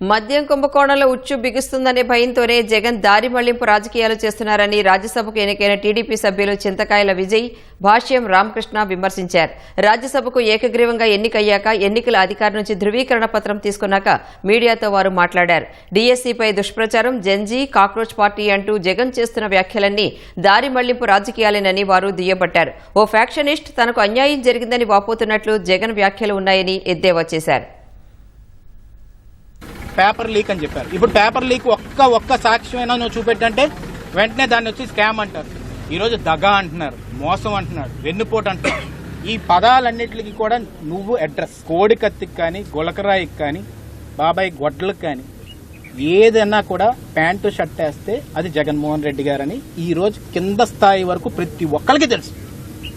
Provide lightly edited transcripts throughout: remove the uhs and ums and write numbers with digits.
మద్యం కుంభకోణంలో ఉచ్చు బిగుస్తుందనే భయంతోనే జగన్ దారి మళ్లింపు రాజకీయాలు చేస్తున్నారని రాజ్యసభకు ఎన్నికైన టీడీపీ సభ్యులు చింతకాయల విజయ్, భాష్యం రామకృష్ణ విమర్శించారు. రాజ్యసభకు ఏకగ్రీవంగా ఎన్నికయ్యాక ఎన్నికల అధికారి నుంచి ధృవీకరణ పత్రం తీసుకున్నాక మీడియాతో వారు మాట్లాడారు. డీఎస్సీపై దుష్ప్రచారం, జంజీ, కాక్రోచ్ పార్టీ అంటూ జగన్ చేస్తున్న వ్యాఖ్యలన్నీ దారి మళ్లింపు రాజకీయాలేనని వారు దుయ్యబట్టారు. ఓ ఫ్యాక్షనిస్ట్ తనకు అన్యాయం జరిగిందని వాపోతున్నట్లు జగన్ వ్యాఖ్యలు ఉన్నాయని ఎద్దేవా చేశారు. పేపర్ లీక్ అని చెప్పారు. ఇప్పుడు పేపర్ లీక్ ఒక్క సాక్ష్యమైనా నువ్వు చూపెట్టంటే వెంటనే దాన్ని వచ్చి స్కామ్ అంటారు. ఈరోజు దగా అంటున్నారు, మోసం అంటున్నారు, వెన్నుపోటు అంటున్నారు. ఈ పదాలన్నిటికీ కూడా నువ్వు అడ్రస్. కోడి కత్తికి కానీ, గులకరాయికి కానీ, బాబాయ్ గొడ్లకు కానీ ఏదైనా కూడా ప్యాంటు షర్ట్ వేస్తే అది జగన్మోహన్ రెడ్డి గారని ఈరోజు కింద స్థాయి వరకు ప్రతి ఒక్కరికి తెలుసు.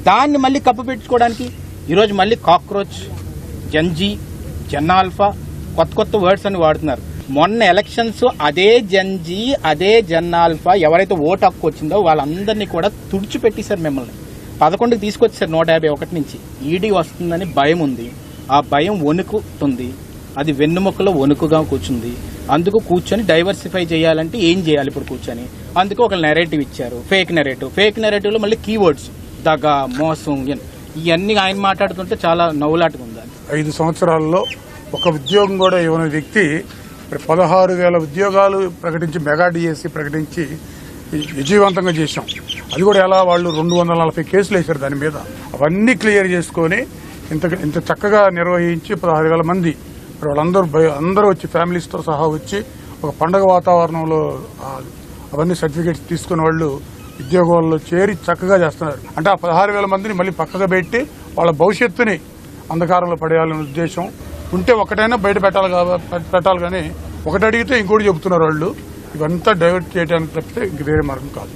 దాన్ని మళ్ళీ కప్పు పెట్టుకోవడానికి ఈరోజు మళ్ళీ కాక్రోచ్, జంజీ, జన్నాల్ఫా కొత్త వర్డ్స్ అని వాడుతున్నారు. మొన్న ఎలక్షన్స్ అదే జంజీ, అదే జన్నాల్ఫా ఎవరైతే ఓటు హక్కు వచ్చిందో వాళ్ళందరినీ కూడా తుడిచిపెట్టేశారు. మిమ్మల్ని 11కి తీసుకొచ్చారు 151 నుంచి. ఈడీ వస్తుందని భయం ఉంది. ఆ భయం వణుకుతుంది. అది వెన్నుముక్కలో వణుకుగా కూర్చుంది. అందుకు కూర్చొని డైవర్సిఫై చేయాలంటే ఏం చేయాలి ఇప్పుడు కూర్చొని? అందుకు ఒక నెరేటివ్ ఇచ్చారు, ఫేక్ నెరేటివ్ లో మళ్ళీ కీవర్డ్స్ దగా, మోసం ఇవన్నీ ఆయన మాట్లాడుతుంటే చాలా నవ్వులాటగా ఉంది. 5 సంవత్సరాల్లో ఒక ఉద్యోగం కూడా ఇవ్వని వ్యక్తి 16,000 ఉద్యోగాలు ప్రకటించి మెగా డిఎస్సీ ప్రకటించి విజయవంతంగా చేశాం. అది కూడా ఎలా? వాళ్ళు 240 కేసులు వేశారు దాని మీద. అవన్నీ క్లియర్ చేసుకొని ఇంత చక్కగా నిర్వహించి 16,000 మంది వాళ్ళందరూ వచ్చి ఫ్యామిలీస్తో సహా వచ్చి ఒక పండగ వాతావరణంలో అవన్నీ సర్టిఫికేట్స్ తీసుకున్న వాళ్ళు ఉద్యోగాల్లో చేరి చక్కగా చేస్తున్నారు. అంటే ఆ 16,000 మందిని మళ్ళీ పక్కగా పెట్టి వాళ్ళ భవిష్యత్తుని అంధకారంలో పడేయాలనే ఉద్దేశం ఉంటే ఒకటైనా బయట పెట్టాలి కానీ ఒకటి అడిగితే ఇంకోటి చెబుతున్నారు వాళ్ళు. ఇవంతా డైవర్ట్ చేయడానికి తప్పితే ఇంక వేరే మార్గం కాదు.